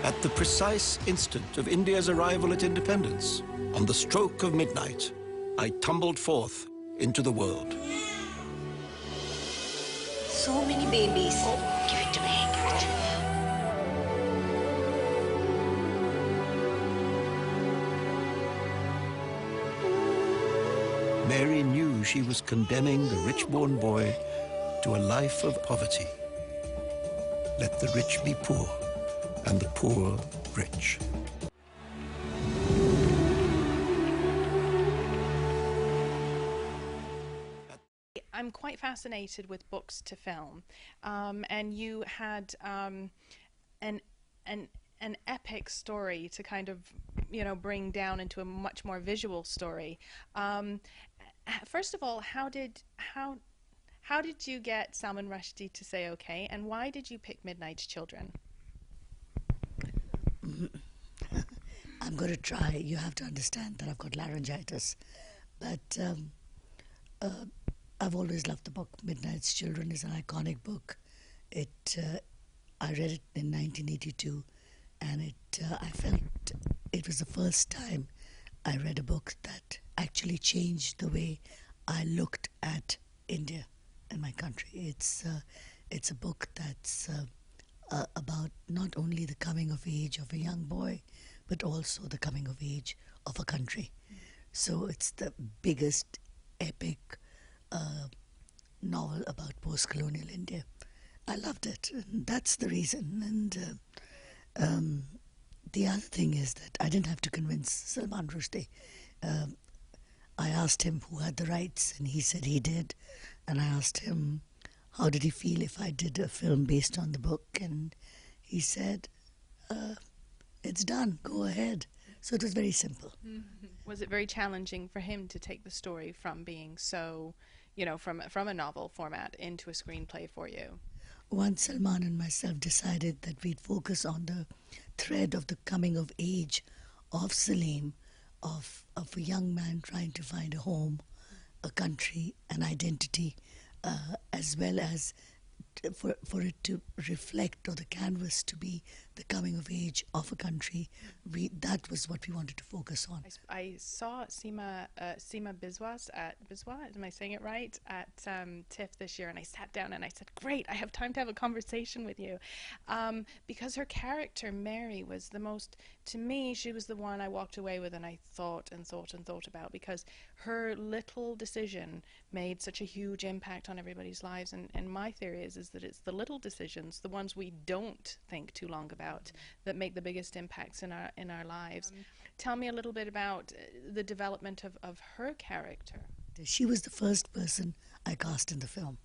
At the precise instant of India's arrival at independence, on the stroke of midnight, I tumbled forth into the world. So many babies. Oh, give it to me. Mary knew she was condemning the rich-born boy to a life of poverty. Let the rich be poor, and the poor rich. I'm quite fascinated with books to film, and you had an epic story to kind of, bring down into a much more visual story. First of all, how did you get Salman Rushdie to say okay, and why did you pick Midnight's Children? I'm going to try. You have to understand that I've got laryngitis, but I've always loved the book. Midnight's Children is an iconic book. I read it in 1982, and I felt it was the first time I read a book that actually changed the way I looked at India and my country. It's a book that's about not only the coming of age of a young boy, but also the coming of age of a country. So it's the biggest epic novel about post-colonial India. I loved it, and that's the reason. And the other thing is that I didn't have to convince Salman Rushdie. I asked him who had the rights, and he said he did. And I asked him how did he feel if I did a film based on the book, and he said, it's done, go ahead. So it was very simple. Mm-hmm. Was it very challenging for him to take the story from being so, from a novel format into a screenplay for you? Once Salman and myself decided that we'd focus on the thread of the coming of age of Salim, of a young man trying to find a home, a country, an identity, as well as for it to reflect, or the canvas to be the coming of age of a country. That was what we wanted to focus on. I saw Seema Biswas am I saying it right, at TIFF this year, and I sat down and I said, great, I have time to have a conversation with you, because her character Mary was the most, to me, she was the one I walked away with and I thought and thought and thought about, because her little decision made such a huge impact on everybody's lives. And my theory is that it's the little decisions, the ones we don't think too long about, that make the biggest impacts in our lives. Tell me a little bit about the development of her character. She was the first person I cast in the film.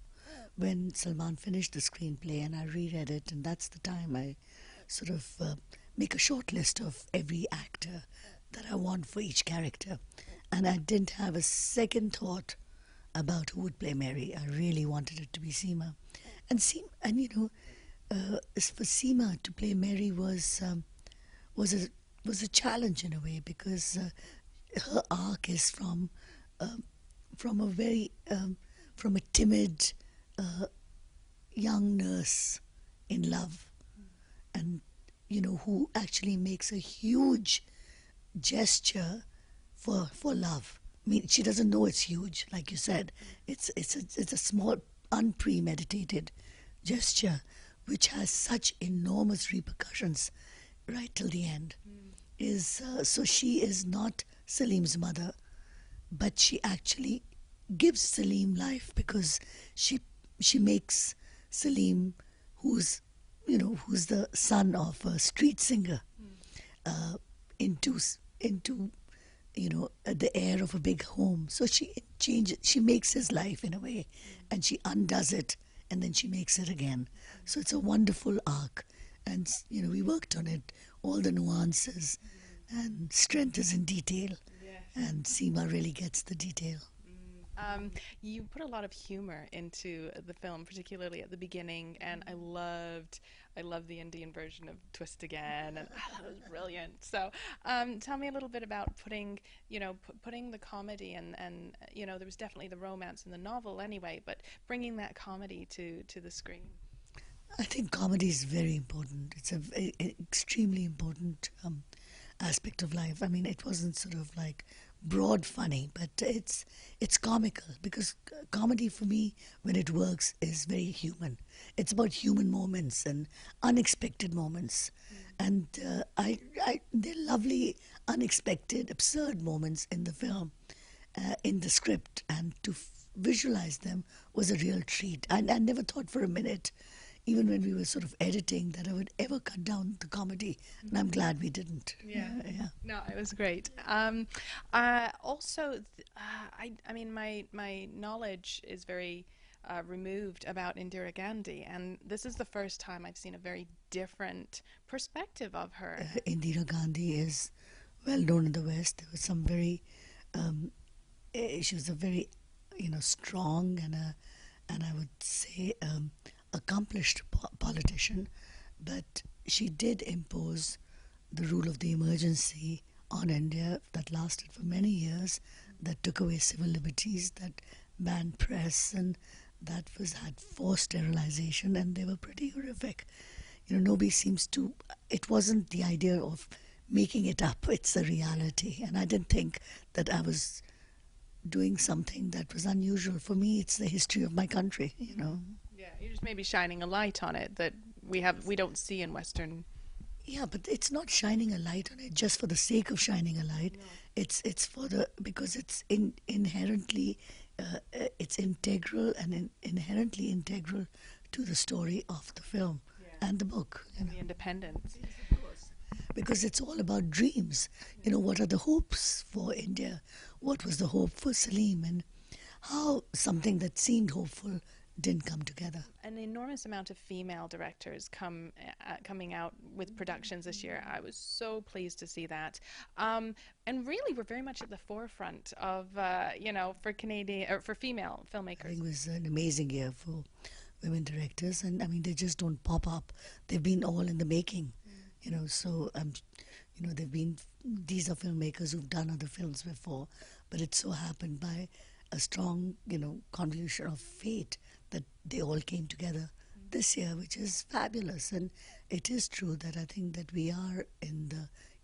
When Salman finished the screenplay and I reread it, and that's the time I sort of make a short list of every actor that I want for each character. And I didn't have a second thought about who would play Mary. I really wanted it to be Seema. And for Seema to play Mary was a challenge in a way, because her arc is from a timid young nurse in love, and who actually makes a huge gesture for love. I mean, she doesn't know it's huge, like you said. It's a small, unpremeditated gesture, which has such enormous repercussions right till the end. So she is not Salim's mother, but she actually gives Salim life, because she makes Salim, who's the son of a street singer, into the heir of a big home. So she makes his life in a way, and she undoes it, and then she makes it again. So it's a wonderful arc, and we worked on it, all the nuances, and strength is in detail. Yes. And Seema really gets the detail. You put a lot of humor into the film, particularly at the beginning, and I loved the Indian version of Twist Again, and that was brilliant. So tell me a little bit about putting the comedy, and there was definitely the romance in the novel anyway, but bringing that comedy to the screen. I think comedy is very important. It's a extremely important aspect of life. I mean, it wasn't sort of like broad funny, but it's comical, because comedy for me, when it works, is very human. It's about human moments and unexpected moments, and they're lovely, unexpected, absurd moments in the film, in the script, and to visualize them was a real treat. I never thought for a minute, even when we were sort of editing, that I would ever cut down the comedy, and I'm glad we didn't. Yeah. No, it was great. Also, I mean, my knowledge is very removed about Indira Gandhi, and this is the first time I've seen a very different perspective of her. Indira Gandhi is well known in the West. There was some very, she was a very, strong and I would say accomplished politician, but she did impose the rule of the emergency on India that lasted for many years, that took away civil liberties, that banned press, and that had forced sterilization, and they were pretty horrific. Nobody seems to, it wasn't the idea of making it up, it's a reality, and I didn't think that I was doing something that was unusual. For me, it's the history of my country, Yeah, you're just maybe shining a light on it that we don't see in Western. Yeah, but it's not shining a light on it just for the sake of shining a light. No. It's for because it's inherently it's integral and inherently integral to the story of the film and the book. And the independence. Yes, of course. Because it's all about dreams. What are the hopes for India? What was the hope for Salim? And how something that seemed hopeful didn't come together. An enormous amount of female directors coming out with productions this year. I was so pleased to see that. And really, we're very much at the forefront of, for Canadian or for female filmmakers. I think it was an amazing year for women directors, and I mean, they just don't pop up. They've been all in the making, So these are filmmakers who've done other films before, but it so happened by a strong, convolution of fate that they all came together this year, which is fabulous. And it is true that I think that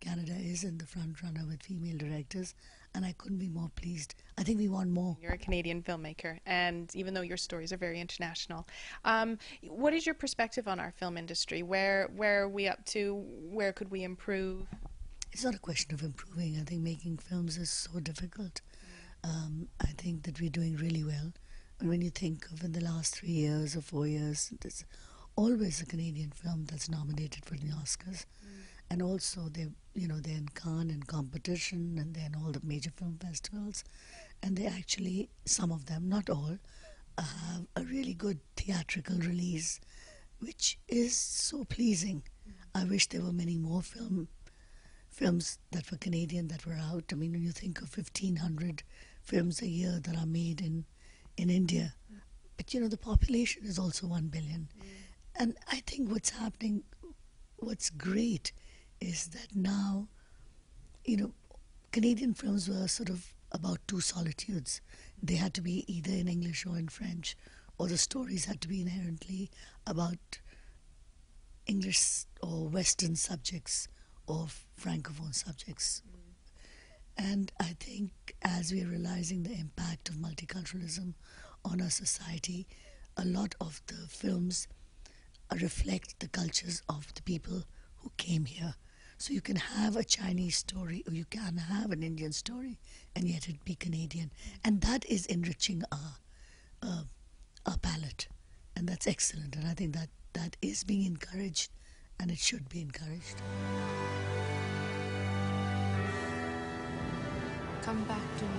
Canada is in the front runner with female directors, and I couldn't be more pleased. I think we want more. You're a Canadian filmmaker, and even though your stories are very international, what is your perspective on our film industry? Where are we up to? Where could we improve? It's not a question of improving. I think making films is so difficult. I think that we're doing really well. And when you think of in the last 3 years or 4 years, there's always a Canadian film that's nominated for the Oscars. And also they're in Cannes and competition, and they're in all the major film festivals. And they actually, some of them, not all, have a really good theatrical release, which is so pleasing. I wish there were many more films that were Canadian that were out. I mean, when you think of 1,500 films a year that are made in India, but the population is also 1 billion. And I think what's happening, what's great, is that now, Canadian films were sort of about two solitudes. They had to be either in English or in French, or the stories had to be inherently about English or Western subjects or Francophone subjects. And I think as we're realizing the impact of multiculturalism on our society, a lot of the films reflect the cultures of the people who came here. So you can have a Chinese story, or you can have an Indian story, and yet it be Canadian. And that is enriching our palette. And that's excellent. And I think that is being encouraged, and it should be encouraged. Come back to me.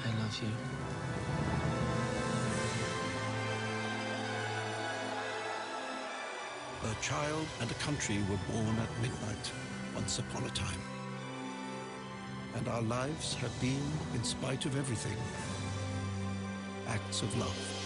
I love you. A child and a country were born at midnight, once upon a time. And our lives have been, in spite of everything, acts of love.